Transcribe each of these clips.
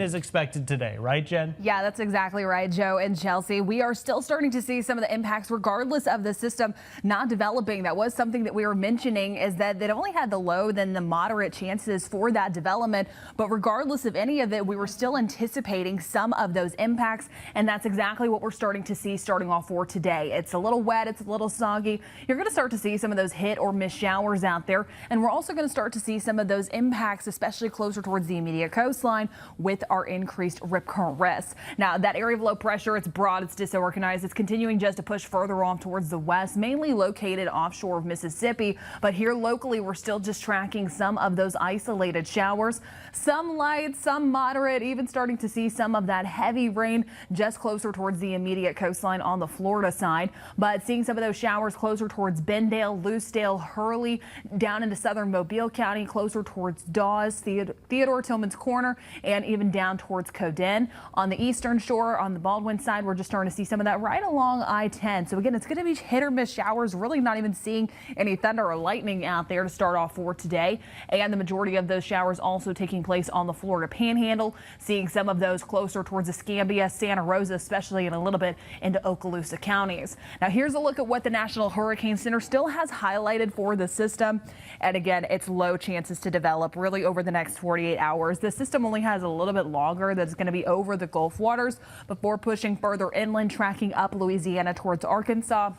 Is expected today, right, Jen? Yeah, that's exactly right, Joe and Chelsea. We are still starting to see some of the impacts regardless of the system not developing. That was something that we were mentioning, is that they'd only had the low then the moderate chances for that development. But regardless of any of it, we were still anticipating some of those impacts. And that's exactly what we're starting to see starting off for today. It's a little wet. It's a little soggy. You're going to start to see some of those hit or miss showers out there. And we're also going to start to see some of those impacts, especially closer towards the immediate coastline with our increased rip current risks. Now, that area of low pressure, it's broad, it's disorganized. It's continuing just to push further off towards the west, mainly located offshore of Mississippi. But here locally, we're still just tracking some of those isolated showers, some light, some moderate, even starting to see some of that heavy rain just closer towards the immediate coastline on the Florida side. But seeing some of those showers closer towards Bendale, Lucedale, Hurley, down into southern Mobile County, closer towards Dawes, Theodore Tillman's Corner, and even down towards Coden. On the eastern shore, on the Baldwin side, we're just starting to see some of that right along I-10. So again, it's going to be hit or miss showers, really not even seeing any thunder or lightning out there to start off for today. And the majority of those showers also taking place on the Florida Panhandle, seeing some of those closer towards Escambia, Santa Rosa, especially, and a little bit into Okaloosa counties. Now here's a look at what the National Hurricane Center still has highlighted for the system. And again, it's low chances to develop really over the next 48 hours. The system only has a little bit longer that's going to be over the Gulf waters before pushing further inland, tracking up Louisiana towards Arkansas.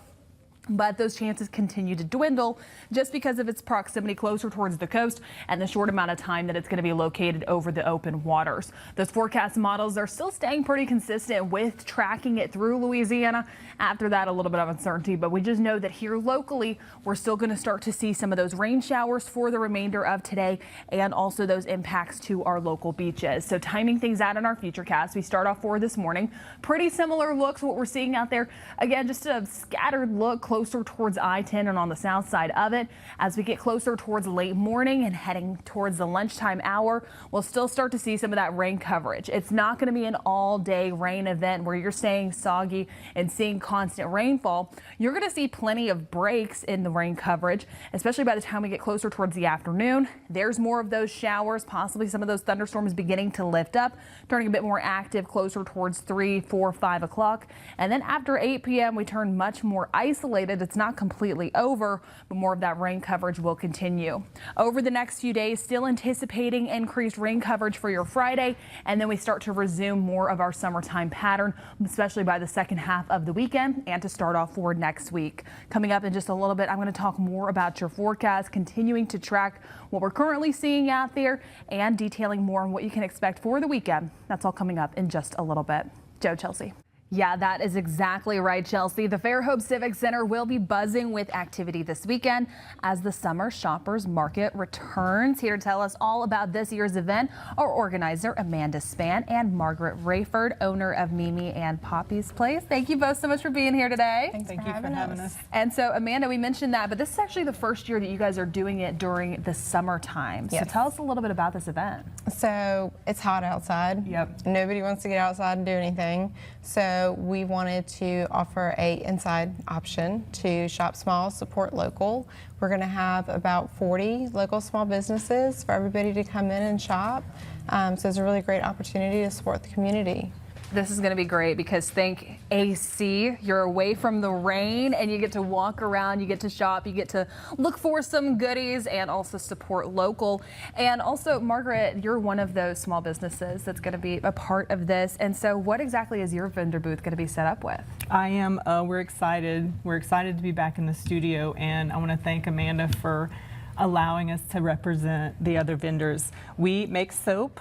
But those chances continue to dwindle just because of its proximity closer towards the coast and the short amount of time that it's going to be located over the open waters. Those forecast models are still staying pretty consistent with tracking it through Louisiana. After that, a little bit of uncertainty, but we just know that here locally, we're still going to start to see some of those rain showers for the remainder of today and also those impacts to our local beaches. So timing things out in our futurecast, we start off for this morning. Pretty similar looks what we're seeing out there. Again, just a scattered look closer towards I-10 and on the south side of it. As we get closer towards late morning and heading towards the lunchtime hour, we'll still start to see some of that rain coverage. It's not going to be an all-day rain event where you're staying soggy and seeing constant rainfall. You're going to see plenty of breaks in the rain coverage, especially by the time we get closer towards the afternoon. There's more of those showers, possibly some of those thunderstorms beginning to lift up, turning a bit more active closer towards 3, 4, 5 o'clock. And then after 8 p.m., we turn much more isolated. It's not completely over, but more of that rain coverage will continue. Over the next few days, still anticipating increased rain coverage for your Friday, and then we start to resume more of our summertime pattern, especially by the second half of the weekend and to start off for next week. Coming up in just a little bit, I'm going to talk more about your forecast, continuing to track what we're currently seeing out there and detailing more on what you can expect for the weekend. That's all coming up in just a little bit. Joe, Chelsea. Yeah, that is exactly right, Chelsea. The Fairhope Civic Center will be buzzing with activity this weekend as the Summer Shoppers Market returns. Here to tell us all about this year's event are organizer Amanda Spann and Margaret Rayford, owner of Mimi and Poppy's Place. Thank you both so much for being here today. Thank you for having us. And so, Amanda, we mentioned that, but this is actually the first year that you guys are doing it during the summertime. Yes. So tell us a little bit about this event. So it's hot outside. Yep. Nobody wants to get outside and do anything. So we wanted to offer a inside option to shop small, support local. We're going to have about 40 local small businesses for everybody to come in and shop. So it's a really great opportunity to support the community. This is going to be great because think AC, you're away from the rain and you get to walk around, you get to shop, you get to look for some goodies and also support local. And also, Margaret, you're one of those small businesses that's going to be a part of this. And so what exactly is your vendor booth going to be set up with? I am, we're excited. We're excited to be back in the studio, and I want to thank Amanda for allowing us to represent the other vendors. We make soap.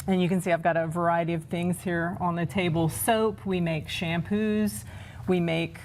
And you can see I've got a variety of things here on the table. Soap, we make shampoos, we make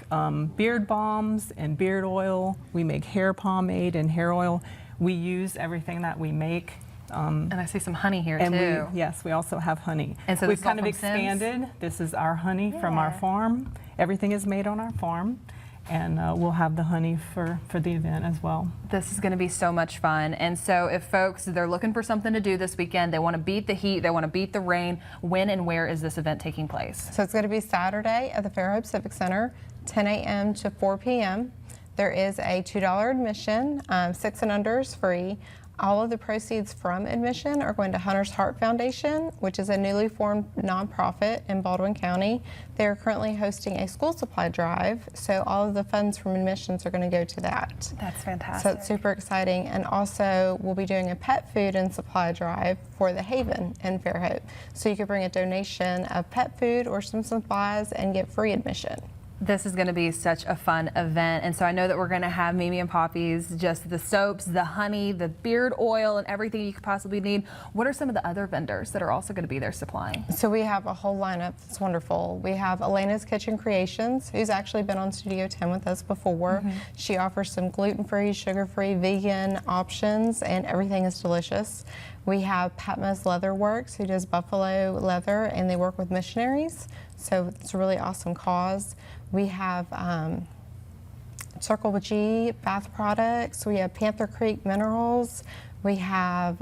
beard balms and beard oil, we make hair pomade and hair oil. We use everything that we make. And I see some honey here too. Yes, we also have honey. And so we've kind of Sims? expanded. This is our honey from our farm. Everything is made on our farm. And we'll have the honey for the event as well. This is going to be so much fun. And so if folks, they're looking for something to do this weekend, they want to beat the heat, they want to beat the rain, when and where is this event taking place? So it's going to be Saturday at the Fairhope Civic Center, 10 a.m. to 4 p.m. There is a $2 admission, 6 and under is free. All of the proceeds from admission are going to Hunter's Heart Foundation, which is a newly formed nonprofit in Baldwin County. They're currently hosting a school supply drive, so all of the funds from admissions are going to go to that. That's fantastic. So it's super exciting. And also, we'll be doing a pet food and supply drive for the Haven in Fairhope. So you could bring a donation of pet food or some supplies and get free admission. This is going to be such a fun event. And so I know that we're going to have Mimi and Poppy's, just the soaps, the honey, the beard oil, and everything you could possibly need. What are some of the other vendors that are also going to be there supplying? So we have a whole lineup that's wonderful. We have Elena's Kitchen Creations, who's actually been on Studio 10 with us before. She offers some gluten-free, sugar-free, vegan options, and everything is delicious. We have Patmos Leather Works, who does buffalo leather, and they work with missionaries. So it's a really awesome cause. We have Circle G bath products. We have Panther Creek Minerals. We have,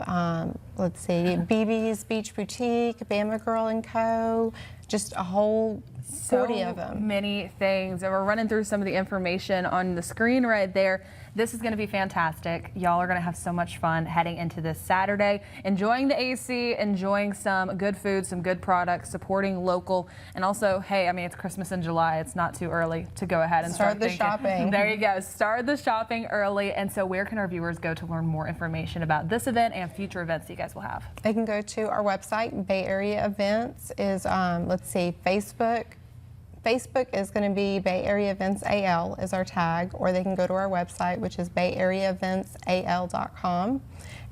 let's see, BB's Beach Boutique, Bama Girl & Co. Just a whole 40 of them. Many things. And we're running through some of the information on the screen right there. This is going to be fantastic. Y'all are going to have so much fun heading into this Saturday, enjoying the AC, enjoying some good food, some good products, supporting local. And also, hey, I mean, it's Christmas in July. It's not too early to go ahead and Start the thinking. shopping. There you go. Start the shopping early. And so where can our viewers go to learn more information about this event and future events you guys will have? They can go to our website. Bay Area Events is, let's see, Facebook. Facebook is going to be Bay Area Events AL is our tag, or they can go to our website, which is bayareaeventsal.com.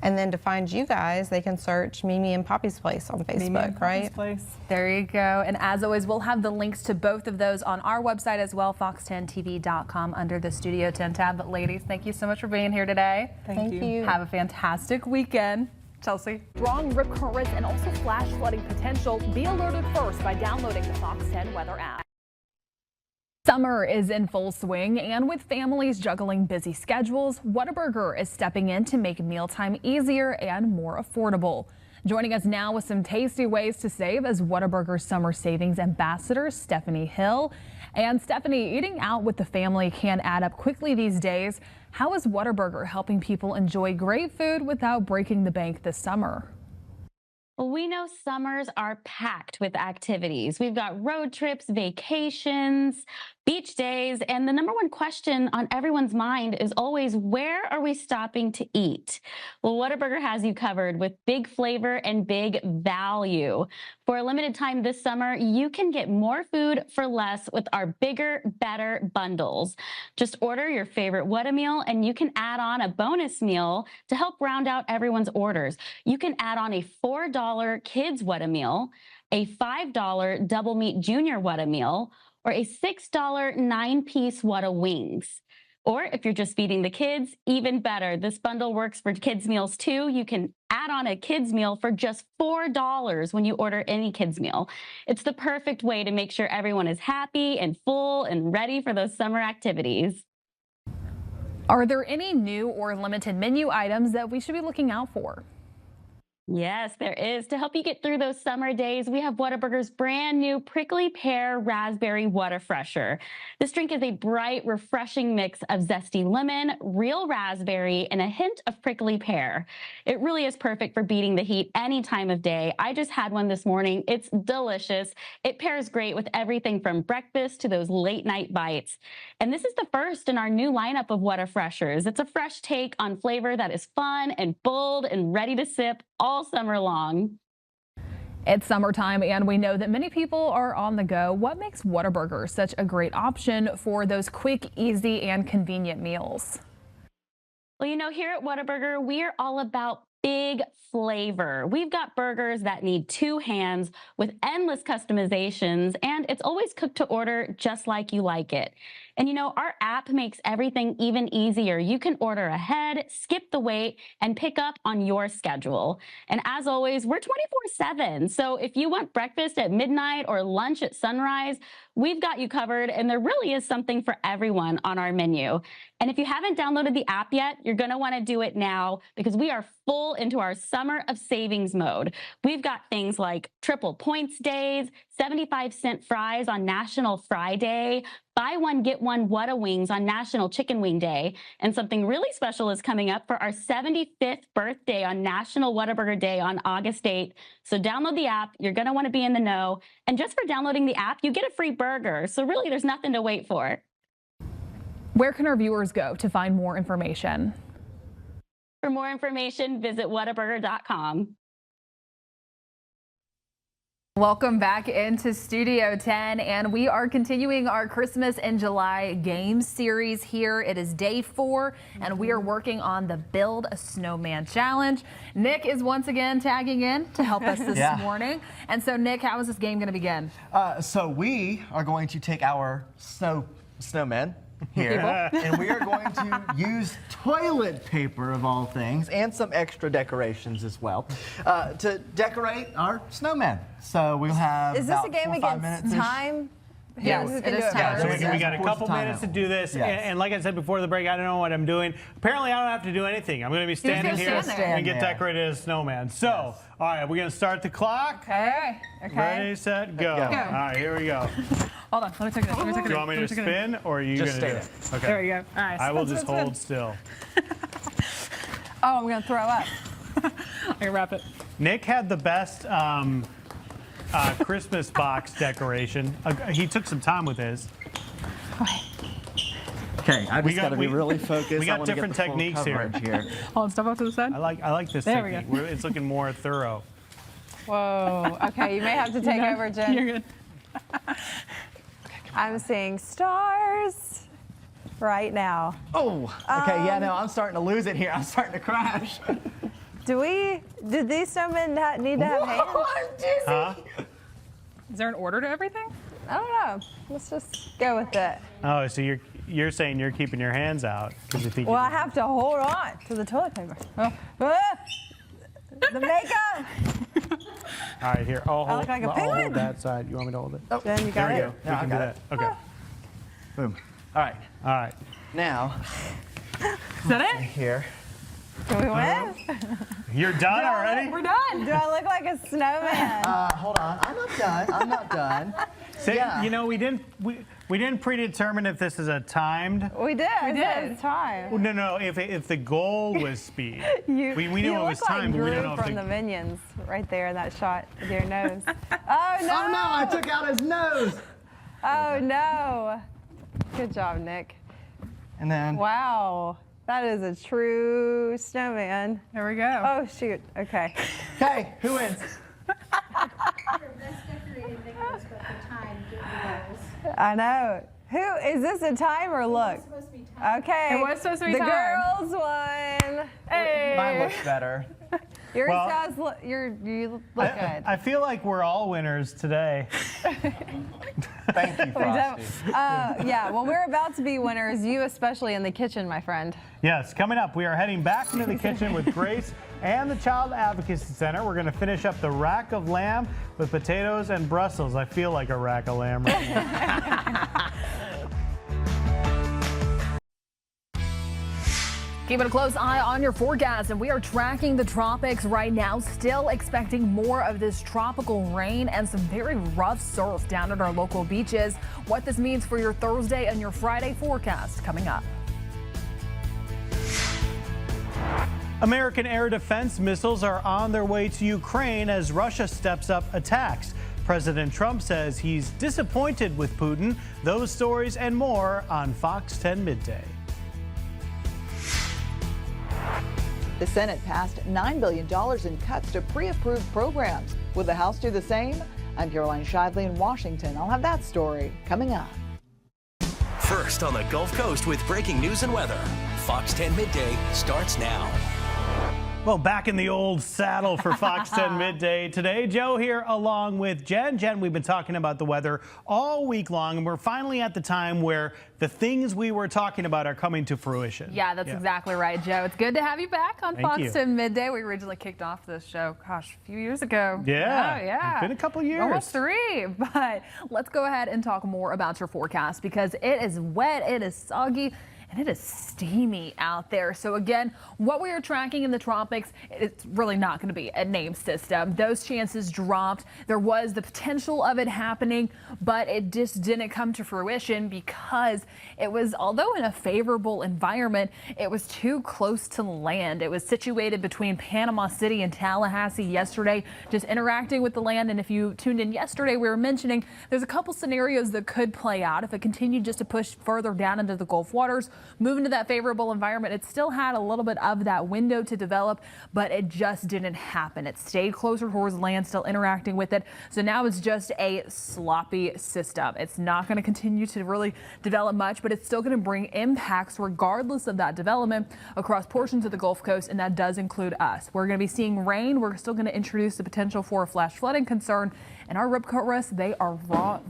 And then to find you guys, they can search Mimi and Poppy's Place on Facebook, Mimi and right? Poppy's Place. There you go. And as always, we'll have the links to both of those on our website as well, fox10tv.com, under the Studio 10 tab. But ladies, thank you so much for being here today. Thank you. Have a fantastic weekend. Chelsea. Strong recurrence and also flash flooding potential. Be alerted first by downloading the Fox 10 weather app. Summer is in full swing, and with families juggling busy schedules, Whataburger is stepping in to make mealtime easier and more affordable. Joining us now with some tasty ways to save is Whataburger Summer Savings Ambassador Stephanie Hill. And Stephanie, eating out with the family can add up quickly these days. How is Whataburger helping people enjoy great food without breaking the bank this summer? Well, we know summers are packed with activities. We've got road trips, vacations, beach days, and the number one question on everyone's mind is always, where are we stopping to eat? Well, Whataburger has you covered with big flavor and big value. For a limited time this summer, you can get more food for less with our bigger, better bundles. Just order your favorite Whatameal and you can add on a bonus meal to help round out everyone's orders. You can add on a $4 kids Whatameal, a $5 double meat junior Whatameal, or a $6 9-piece Whata Wings. Or if you're just feeding the kids, even better. This bundle works for kids meals too. You can add on a kids meal for just $4 when you order any kids meal. It's the perfect way to make sure everyone is happy and full and ready for those summer activities. Are there any new or limited menu items that we should be looking out for? Yes, there is. To help you get through those summer days, we have Whataburger's brand new Prickly Pear Raspberry Whata Fresher. This drink is a bright, refreshing mix of zesty lemon, real raspberry, and a hint of prickly pear. It really is perfect for beating the heat any time of day. I just had one this morning. It's delicious. It pairs great with everything from breakfast to those late night bites. And this is the first in our new lineup of Whata Freshers. It's a fresh take on flavor that is fun and bold and ready to sip all summer long. It's summertime and we know that many people are on the go. What makes Whataburger such a great option for those quick, easy, and convenient meals? Well, you know, here at Whataburger, we are all about big flavor. We've got burgers that need two hands with endless customizations, and it's always cooked to order just like you like it. And you know, our app makes everything even easier. You can order ahead, skip the wait, and pick up on your schedule. And as always, we're 24/7. So if you want breakfast at midnight or lunch at sunrise, we've got you covered, and there really is something for everyone on our menu. And if you haven't downloaded the app yet, you're going to want to do it now because we are full into our summer of savings mode. We've got things like triple points days, 75-cent fries on National Fry Day, Buy one, get one Whata wings on National Chicken Wing Day. And something really special is coming up for our 75th birthday on National Whataburger Day on August 8th. So download the app. You're going to want to be in the know. And just for downloading the app, you get a free burger. So really, there's nothing to wait for. Where can our viewers go to find more information? For more information, visit whataburger.com. Welcome back into Studio 10, and we are continuing our Christmas in July game series here. It is day 4, and we are working on the Build a Snowman Challenge. Nick is once again tagging in to help us this morning. And so, Nick, how is this game going to begin? So we are going to take our snowman here, and we are going to use toilet paper, of all things, and some extra decorations as well, to decorate our snowman. So we'll have Is this about a game 4 or 5 minutes against time? Yes, Who it can is do it time. first? So we got a Of course, couple time minutes to out. do this, Yes. and like I said before the break, I don't know what I'm doing. Apparently, I don't have to do anything. I'm going to be standing just here stand there. and get Stand there. decorated as a snowman. So, all right, we're going to start the clock. Okay. Ready, set, go. Go. All right, here we go. Hold on. Let me take it. Do you want me to spin, or are you Just going to stay do it? Okay. There we go. All right. I will just hold still. Oh, I'm going to throw up. I can wrap it. Nick had the best Christmas box decoration. He took some time with his. Okay, I We just got- got to be we- really focused. we got I wanna get different the full techniques here. coverage Hold on, step up to the side. I like this There we technique. go. It's looking more thorough. Whoa. Okay, you may have to take over, Jen. You're good. I'm seeing stars right now. Oh, okay, yeah, no, I'm starting to lose it here. I'm starting to crash. Did these snowmen need to have hands? Huh? Is there an order to everything? I don't know. Let's just go with it. Oh, so you're saying you're keeping your hands out because you think. Well, you I have to hold on to the toilet paper. The makeup. All right, here. I'll I look like a I'll penguin. hold that side. You want me to hold it? Oh, Jen, you there got we it? go. Yeah, we I can do got that. Okay. Boom. All right, All right. now, Is that it? here. Do we win? You're done already? We're done. Do I look like a snowman? Hold on, I'm not done. I'm not done. Say, Yeah. You know, we didn't predetermine if this is a timed. We did. We did. It's time. Well, no. If the goal was speed, we knew you it was look timed. like but we Gru don't know if from the, the Minions right there in that shot with your nose. Oh no! Oh no, I took out his nose. Oh no! Good job, Nick. And then, Wow, that is a true snowman. There we go. Oh shoot. Okay. hey, who wins? I know. Who is this? A time or look? Okay. It was supposed to be the time. girls won. Hey. Mine looks better. Yours Well, does look. You look good. I feel like we're all winners today. Thank you, We Frosty. don't- yeah, well, we're about to be winners, you especially in the kitchen, my friend. Yes, coming up, we are heading back into the kitchen with Grace and the Child Advocacy Center. We're going to finish up the rack of lamb with potatoes and Brussels. I feel like a rack of lamb right now. Keeping a close eye on your forecast, and we are tracking the tropics right now, still expecting more of this tropical rain and some very rough surf down at our local beaches. What this means for your Thursday and your Friday forecast coming up. American air defense missiles are on their way to Ukraine as Russia steps up attacks. President Trump says he's disappointed with Putin. Those stories and more on Fox 10 Midday. The Senate passed $9 billion in cuts to pre-approved programs. Will the House do the same? I'm Caroline Shively in Washington. I'll have that story coming up. First on the Gulf Coast with breaking news and weather. Fox 10 Midday starts now. Well, back in the old saddle for Fox 10 Midday today. Joe here along with Jen. Jen, we've been talking about the weather all week long, and we're finally at the time where the things we were talking about are coming to fruition. Yeah, that's exactly right, Joe. It's good to have you back on Thank Fox you. 10 Midday. We originally kicked off this show, gosh, a few years ago. Yeah, Oh, yeah. it's been a couple years. Almost 3. But let's go ahead and talk more about your forecast because it is wet, it is soggy, and it is steamy out there. So again, what we are tracking in the tropics, it's really not going to be a named system. Those chances dropped. There was the potential of it happening, but it just didn't come to fruition because it was, although in a favorable environment, it was too close to land. It was situated between Panama City and Tallahassee yesterday, just interacting with the land. And if you tuned in yesterday, we were mentioning there's a couple scenarios that could play out if it continued just to push further down into the Gulf waters. Move into that favorable environment. It still had a little bit of that window to develop, but it just didn't happen. It stayed closer towards land, still interacting with it. So now it's just a sloppy system. It's not going to continue to really develop much, but it's still going to bring impacts regardless of that development across portions of the Gulf Coast, and that does include us. We're going to be seeing rain. We're still going to introduce the potential for a flash flooding concern, and our rip current risks, they are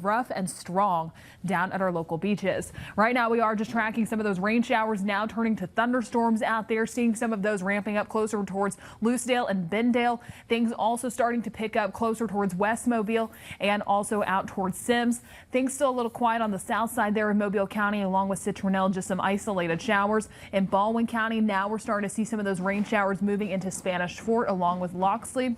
rough and strong down at our local beaches. Right now, we are just tracking some of those rain showers now turning to thunderstorms out there, seeing some of those ramping up closer towards Lucedale and Bendale. Things also starting to pick up closer towards West Mobile and also out towards Sims. Things still a little quiet on the south side there in Mobile County, along with Citronelle, just some isolated showers. In Baldwin County, now we're starting to see some of those rain showers moving into Spanish Fort along with Loxley.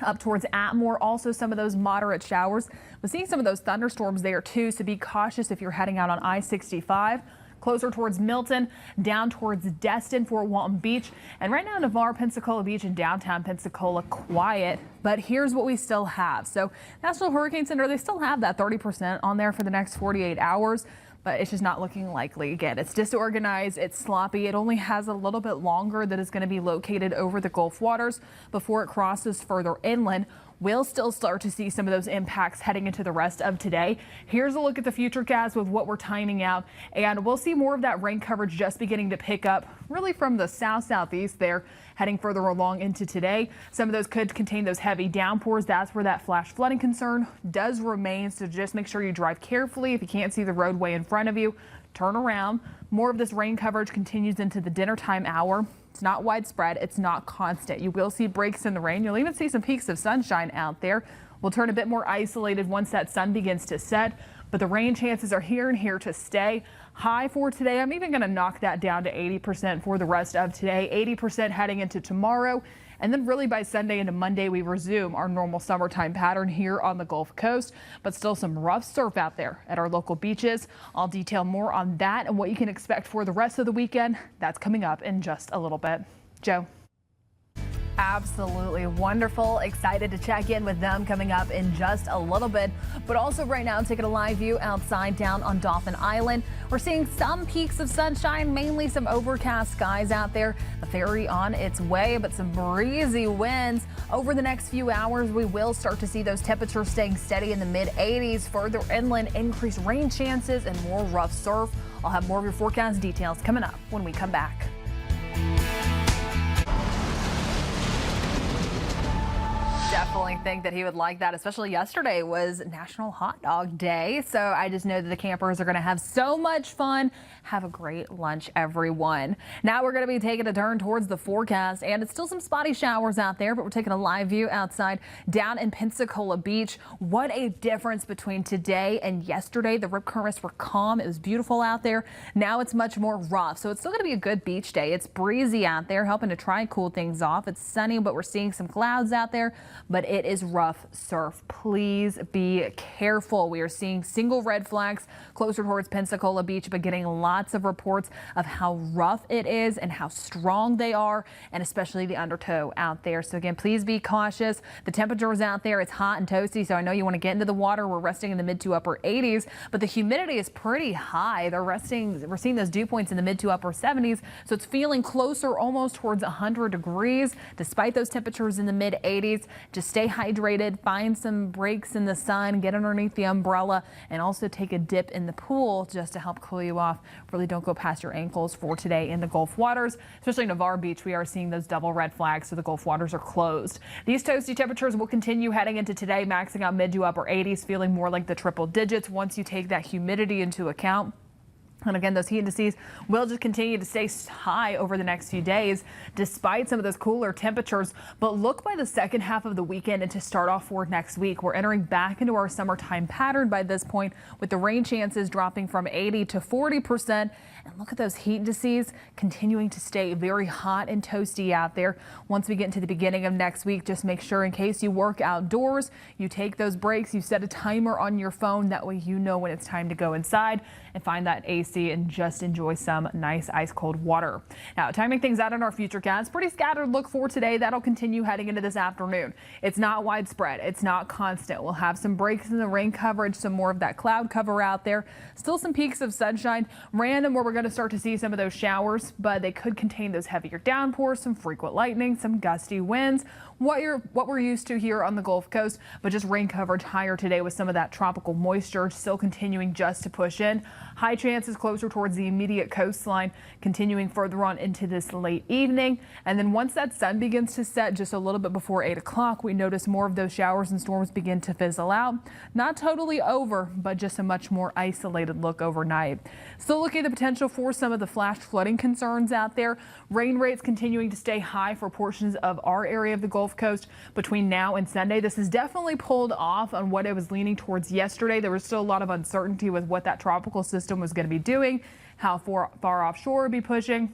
Up towards Atmore, also some of those moderate showers. We're seeing some of those thunderstorms there too, so be cautious if you're heading out on I-65. Closer towards Milton, down towards Destin, Fort Walton Beach, and right now Navarre, Pensacola Beach, and downtown Pensacola quiet. But here's what we still have. So National Hurricane Center, they still have that 30% on there for the next 48 hours. But it's just not looking likely. Again, it's disorganized, it's sloppy. It only has a little bit longer that is going to be located over the Gulf waters before it crosses further inland. We'll still start to see some of those impacts heading into the rest of today. Here's a look at the futurecast with what we're timing out, and we'll see more of that rain coverage just beginning to pick up really from the southeast there, heading further along into today. Some of those could contain those heavy downpours. That's where that flash flooding concern does remain, so just make sure you drive carefully. If you can't see the roadway in front of you, turn around. More of this rain coverage continues into the dinner time hour. It's not widespread. It's not constant. You will see breaks in the rain. You'll even see some peaks of sunshine out there. We'll turn a bit more isolated once that sun begins to set, but the rain chances are here and here to stay. High for today, I'm even going to knock that down to 80% for the rest of today, 80% heading into tomorrow. And then really by Sunday into Monday, we resume our normal summertime pattern here on the Gulf Coast, but still some rough surf out there at our local beaches. I'll detail more on that and what you can expect for the rest of the weekend. That's coming up in just a little bit. Joe. Absolutely wonderful. Excited to check in with them coming up in just a little bit. But also right now, taking a live view outside down on Dauphin Island. We're seeing some peaks of sunshine, mainly some overcast skies out there. The ferry on its way, but some breezy winds. Over the next few hours, we will start to see those temperatures staying steady in the mid-80s. Further inland, increased rain chances and more rough surf. I'll have more of your forecast details coming up when we come back. Definitely think that he would like that, especially yesterday was National Hot Dog Day. So I just know that the campers are going to have so much fun. Have a great lunch, everyone. Now we're going to be taking a turn towards the forecast, and it's still some spotty showers out there, but we're taking a live view outside down in Pensacola Beach. What a difference between today and yesterday. The rip currents were calm. It was beautiful out there. Now it's much more rough. So it's still going to be a good beach day. It's breezy out there, helping to try and cool things off. It's sunny, but we're seeing some clouds out there. But it is rough surf. Please be careful. We are seeing single red flags closer towards Pensacola Beach, but getting lots of reports of how rough it is and how strong they are, and especially the undertow out there. So again, please be cautious. The temperatures out there, it's hot and toasty, so I know you want to get into the water. We're resting in the mid to upper 80s, but the humidity is pretty high. We're seeing those dew points in the mid to upper 70s, so it's feeling closer almost towards 100 degrees. Despite those temperatures in the mid 80s, just stay hydrated, find some breaks in the sun, get underneath the umbrella, and also take a dip in the pool just to help cool you off. Really don't go past your ankles for today in the Gulf waters, especially Navarre Beach. We are seeing those double red flags, so the Gulf waters are closed. These toasty temperatures will continue heading into today, maxing out mid to upper 80s, feeling more like the triple digits once you take that humidity into account. And again, those heat indices will just continue to stay high over the next few days, despite some of those cooler temperatures. But look by the second half of the weekend and to start off for next week. We're entering back into our summertime pattern by this point, with the rain chances dropping from 80 to 40%. And look at those heat indices continuing to stay very hot and toasty out there. Once we get into the beginning of next week, just make sure in case you work outdoors, you take those breaks, you set a timer on your phone. That way you know when it's time to go inside and find that AC and just enjoy some nice ice cold water. Now, timing things out in our futurecast, pretty scattered look for today. That'll continue heading into this afternoon. It's not widespread. It's not constant. We'll have some breaks in the rain coverage, some more of that cloud cover out there. Still some peaks of sunshine, random where we're going to start to see some of those showers, but they could contain those heavier downpours, some frequent lightning, some gusty winds. What we're used to here on the Gulf Coast, but just rain coverage higher today with some of that tropical moisture still continuing just to push in. High chances closer towards the immediate coastline, continuing further on into this late evening. And then once that sun begins to set just a little bit before 8 o'clock, we notice more of those showers and storms begin to fizzle out. Not totally over, but just a much more isolated look overnight. Still looking at the potential for some of the flash flooding concerns out there. Rain rates continuing to stay high for portions of our area of the Gulf Coast between now and Sunday. This is definitely pulled off on what it was leaning towards yesterday. There was still a lot of uncertainty with what that tropical system was going to be doing, how far offshore it would be pushing,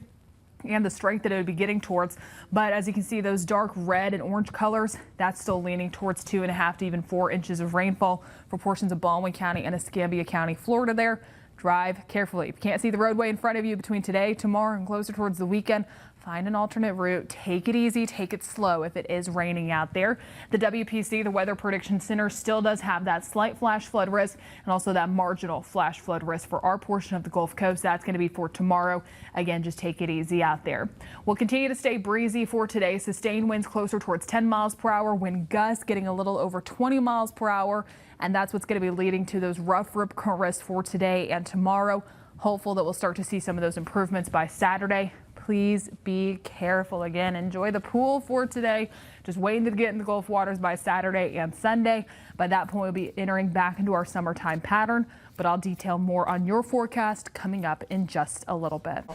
and the strength that it would be getting towards. But as you can see, those dark red and orange colors, that's still leaning towards 2.5 to even 4 inches of rainfall for portions of Baldwin County and Escambia County, Florida there. Drive carefully. If you can't see the roadway in front of you between today, tomorrow, and closer towards the weekend, find an alternate route. Take it easy, take it slow if it is raining out there. The WPC, the Weather Prediction Center, still does have that slight flash flood risk and also that marginal flash flood risk for our portion of the Gulf Coast. That's going to be for tomorrow. Again, just take it easy out there. We'll continue to stay breezy for today. Sustained winds closer towards 10 miles per hour, wind gusts getting a little over 20 miles per hour. And that's what's going to be leading to those rough rip current risks for today and tomorrow. Hopeful that we'll start to see some of those improvements by Saturday. Please be careful. Again, enjoy the pool for today. Just waiting to get in the Gulf waters by Saturday and Sunday. By that point, we'll be entering back into our summertime pattern, but I'll detail more on your forecast coming up in just a little bit.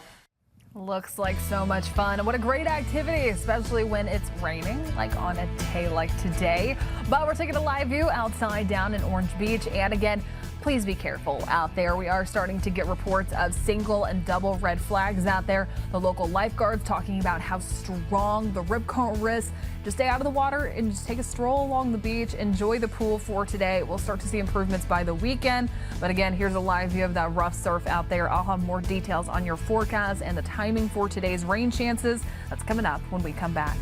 Looks like so much fun. What a great activity, especially when it's raining, like on a day like today. But we're taking a live view outside down in Orange Beach. And again, please be careful out there. We are starting to get reports of single and double red flags out there. The local lifeguards talking about how strong the rip current risk. Just stay out of the water and just take a stroll along the beach. Enjoy the pool for today. We'll start to see improvements by the weekend. But again, here's a live view of that rough surf out there. I'll have more details on your forecast and the timing for today's rain chances. That's coming up when we come back.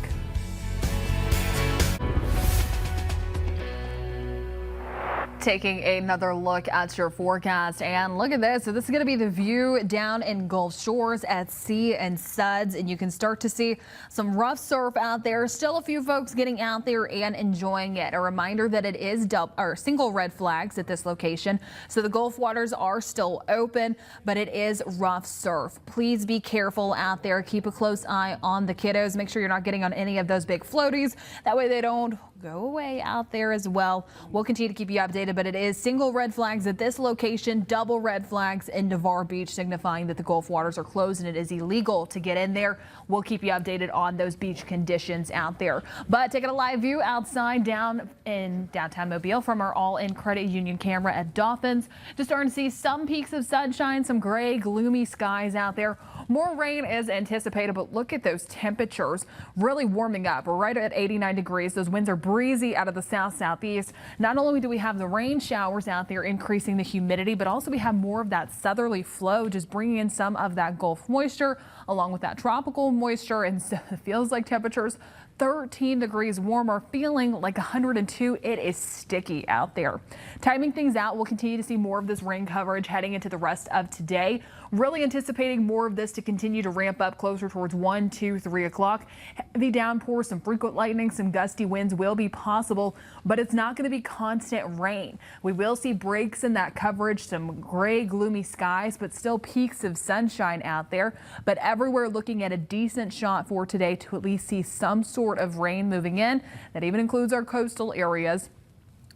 Taking another look at your forecast, and look at this. So this is going to be the view down in Gulf Shores at Sea and Suds, and you can start to see some rough surf out there. Still a few folks getting out there and enjoying it. A reminder that it is single red flags at this location, so the Gulf waters are still open, but it is rough surf. Please be careful out there. Keep a close eye on the kiddos. Make sure you're not getting on any of those big floaties. That way they don't go away out there as well. We'll continue to keep you updated, but it is single red flags at this location, double red flags in Navarre Beach, signifying that the Gulf waters are closed and it is illegal to get in there. We'll keep you updated on those beach conditions out there. But taking a live view outside down in downtown Mobile from our All-In Credit Union camera at Dolphins. Just starting to see some peaks of sunshine, some gray, gloomy skies out there. More rain is anticipated, but look at those temperatures really warming up. We're right at 89 degrees. Those winds are breezy out of the south-southeast. Not only do we have the rain showers out there increasing the humidity, but also we have more of that southerly flow just bringing in some of that Gulf moisture along with that tropical moisture. And so it feels like temperatures 13 degrees warmer, feeling like 102. It is sticky out there. Timing things out, we'll continue to see more of this rain coverage heading into the rest of today. Really anticipating more of this to continue to ramp up closer towards 1, 2, 3 o'clock. Heavy downpours, some frequent lightning, some gusty winds will be possible, but it's not going to be constant rain. We will see breaks in that coverage, some gray, gloomy skies, but still peaks of sunshine out there. But everywhere looking at a decent shot for today to at least see some sort of rain moving in. That even includes our coastal areas.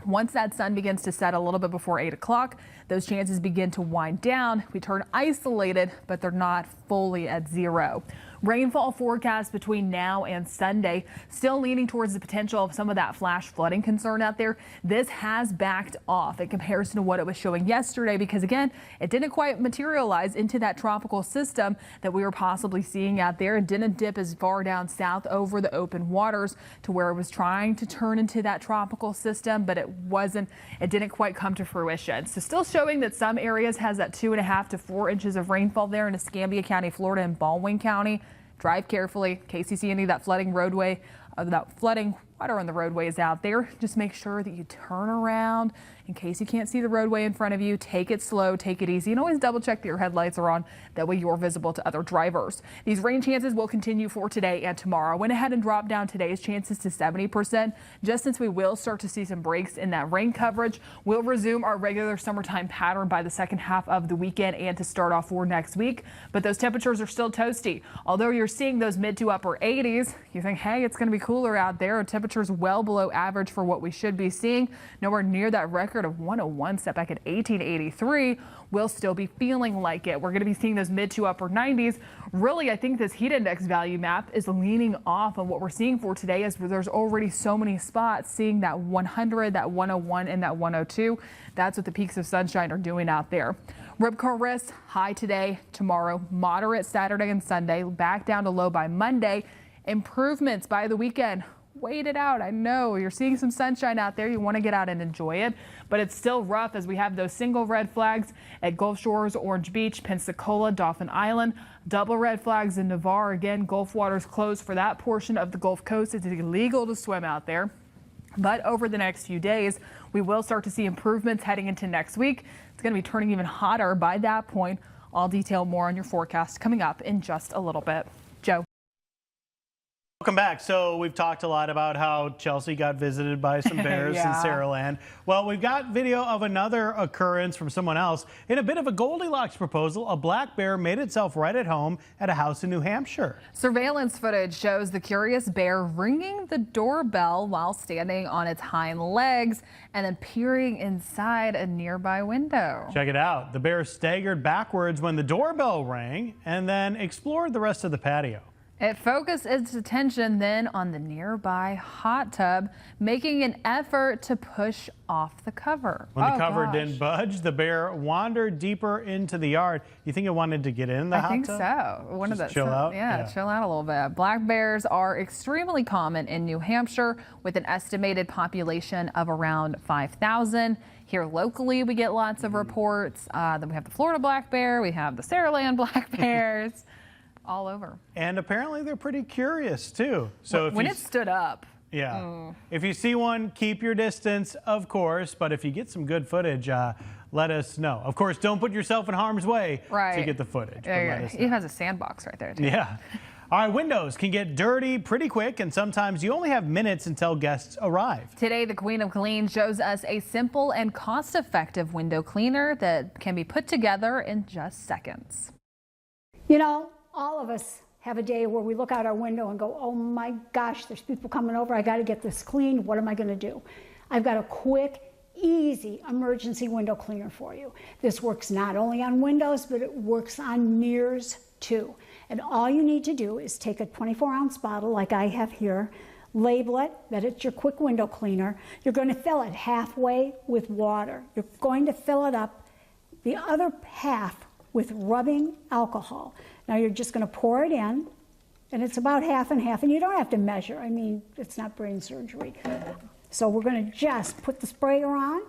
Once that sun begins to set a little bit before 8 o'clock, those chances begin to wind down. We turn isolated, but they're not fully at zero. Rainfall forecast between now and Sunday, still leaning towards the potential of some of that flash flooding concern out there. This has backed off in comparison to what it was showing yesterday because, again, it didn't quite materialize into that tropical system that we were possibly seeing out there. It didn't dip as far down south over the open waters to where it was trying to turn into that tropical system, but it didn't quite come to fruition. So still showing that some areas has that 2.5 to 4 inches of rainfall there in Escambia County, Florida, and Baldwin County. Drive carefully in case you see any of that flooding roadway, that flooding water on the roadways out there. Just make sure that you turn around in case you can't see the roadway in front of you. Take it slow, take it easy, and always double check that your headlights are on. That way you're visible to other drivers. These rain chances will continue for today and tomorrow. Went ahead and dropped down today's chances to 70%, just since we will start to see some breaks in that rain coverage. We'll resume our regular summertime pattern by the second half of the weekend and to start off for next week. But those temperatures are still toasty. Although you're seeing those mid to upper 80s, you think, hey, it's going to be cooler out there. Temperatures well below average for what we should be seeing. Nowhere near that record of 101 set back at 1883. We'll still be feeling like it. We're going to be seeing those mid to upper 90s. Really, I think this heat index value map is leaning off of what we're seeing for today, as there's already so many spots seeing that 100, that 101, and that 102. That's what the peaks of sunshine are doing out there. Rip current risk high today, tomorrow, moderate Saturday and Sunday, back down to low by Monday. Improvements by the weekend. Wait it out. I know you're seeing some sunshine out there. You want to get out and enjoy it, but it's still rough as we have those single red flags at Gulf Shores, Orange Beach, Pensacola, Dauphin Island, double red flags in Navarre. Again, Gulf waters closed for that portion of the Gulf Coast. It's illegal to swim out there. But over the next few days, we will start to see improvements heading into next week. It's going to be turning even hotter by that point. I'll detail more on your forecast coming up in just a little bit. Joe. Welcome back. So we've talked a lot about how Chelsea got visited by some bears in Saraland. Well, we've got video of another occurrence from someone else. In a bit of a Goldilocks proposal, a black bear made itself right at home at a house in New Hampshire. Surveillance footage shows the curious bear ringing the doorbell while standing on its hind legs and then peering inside a nearby window. Check it out. The bear staggered backwards when the doorbell rang and then explored the rest of the patio. It focused its attention then on the nearby hot tub, making an effort to push off the cover. When the cover didn't budge, the bear wandered deeper into the yard. You think it wanted to get in the hot tub? I think so. One of those. Chill out? Yeah, chill out a little bit. Black bears are extremely common in New Hampshire with an estimated population of around 5,000. Here locally, we get lots of reports. Then we have the Florida black bear. We have the Saraland black bears. All over. And apparently they're pretty curious too. So when it stood up. Yeah. If you see one, keep your distance, of course. But if you get some good footage, let us know. Of course, don't put yourself in harm's way to get the footage. It has a sandbox right there, too. Yeah. All right, windows can get dirty pretty quick, and sometimes you only have minutes until guests arrive. Today, the Queen of Clean shows us a simple and cost-effective window cleaner that can be put together in just seconds. You know, all of us have a day where we look out our window and go, oh my gosh, there's people coming over. I got to get this cleaned. What am I going to do? I've got a quick, easy emergency window cleaner for you. This works not only on windows, but it works on mirrors too. And all you need to do is take a 24-ounce bottle like I have here, label it that it's your quick window cleaner. You're going to fill it halfway with water. You're going to fill it up the other half with rubbing alcohol. Now you're just going to pour it in, and it's about half and half, and you don't have to measure. I mean, it's not brain surgery. So we're going to just put the sprayer on,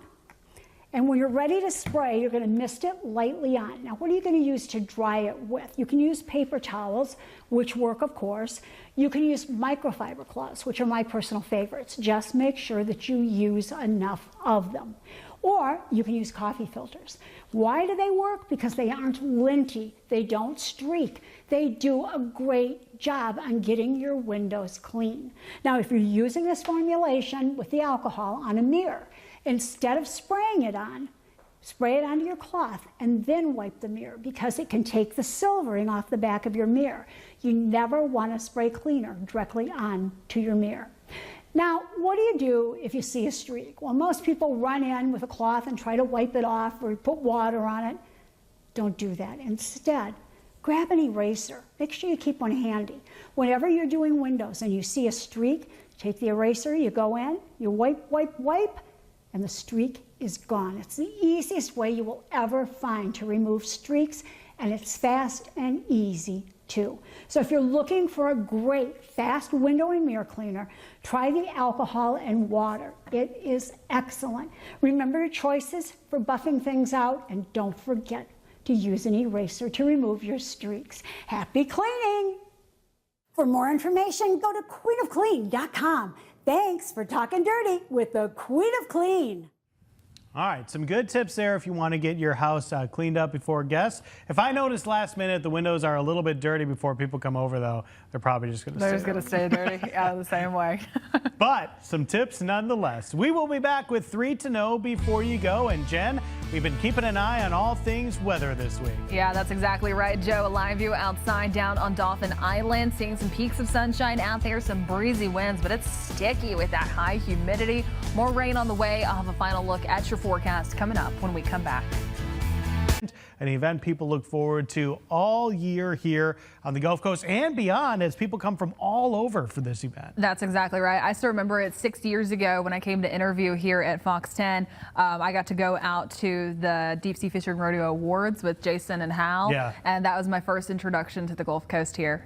and when you're ready to spray, you're going to mist it lightly on. Now, what are you going to use to dry it with? You can use paper towels, which work, of course. You can use microfiber cloths, which are my personal favorites. Just make sure that you use enough of them. Or you can use coffee filters. Why do they work? Because they aren't linty, they don't streak. They do a great job on getting your windows clean. Now, if you're using this formulation with the alcohol on a mirror, instead of spraying it on, spray it onto your cloth and then wipe the mirror, because it can take the silvering off the back of your mirror. You never want to spray cleaner directly on to your mirror. Now, what do you do if you see a streak? Well, most people run in with a cloth and try to wipe it off or put water on it. Don't do that. Instead, grab an eraser. Make sure you keep one handy. Whenever you're doing windows and you see a streak, take the eraser, you go in, you wipe, and the streak is gone. It's the easiest way you will ever find to remove streaks, and it's fast and easy too. So if you're looking for a great fast window and mirror cleaner, try the alcohol and water. It is excellent. Remember your choices for buffing things out, and don't forget to use an eraser to remove your streaks. Happy cleaning! For more information, go to queenofclean.com. Thanks for talking dirty with the Queen of Clean. All right, some good tips there if you want to get your house cleaned up before guests. If I notice last minute the windows are a little bit dirty before people come over, though, they're probably just going to stay. They're just going to stay dirty the same way. But some tips nonetheless. We will be back with 3 to know before you go. And Jen, we've been keeping an eye on all things weather this week. Yeah, that's exactly right, Joe. A live view outside down on Dauphin Island, seeing some peaks of sunshine out there, some breezy winds, but it's sticky with that high humidity. More rain on the way. I'll have a final look at your forecast coming up when we come back. An event people look forward to all year here on the Gulf Coast and beyond as people come from all over for this event. That's exactly right. I still remember it 6 years ago when I came to interview here at Fox 10. I got to go out to the Deep Sea Fishing Rodeo Awards with Jason and Hal. Yeah. And that was my first introduction to the Gulf Coast here.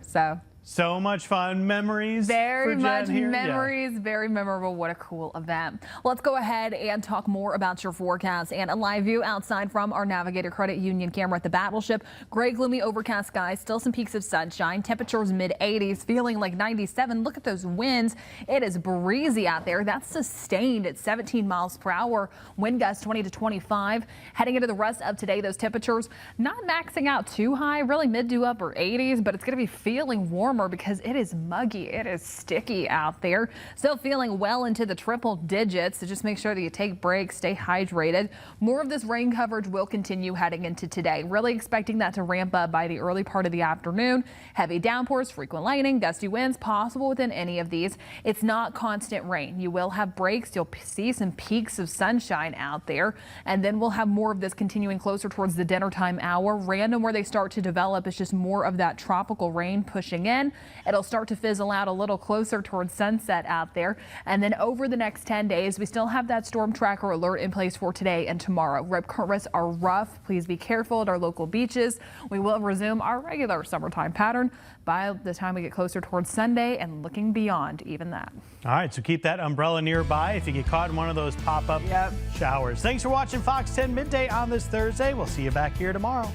So much fun, memories. Very for much Jen here. memories, very memorable. What a cool event. Let's go ahead and talk more about your forecast and a live view outside from our Navigator Credit Union camera at the Battleship. Gray, gloomy, overcast skies, still some peaks of sunshine, temperatures mid-80s, feeling like 97. Look at those winds. It is breezy out there. That's sustained at 17 miles per hour. Wind gusts 20 to 25. Heading into the rest of today, those temperatures not maxing out too high, really mid to upper 80s, but it's going to be feeling warm because it is muggy. It is sticky out there. Still feeling well into the triple digits. So just make sure that you take breaks, stay hydrated. More of this rain coverage will continue heading into today. Really expecting that to ramp up by the early part of the afternoon. Heavy downpours, frequent lightning, gusty winds possible within any of these. It's not constant rain. You will have breaks. You'll see some peaks of sunshine out there. And then we'll have more of this continuing closer towards the dinner time hour. Random where they start to develop is just more of that tropical rain pushing in. It'll start to fizzle out a little closer towards sunset out there. And then over the next 10 days, we still have that storm tracker alert in place for today and tomorrow. Rip current risks are rough. Please be careful at our local beaches. We will resume our regular summertime pattern by the time we get closer towards Sunday and looking beyond even that. All right, so keep that umbrella nearby if you get caught in one of those pop-up showers. Thanks for watching Fox 10 Midday on this Thursday. We'll see you back here tomorrow.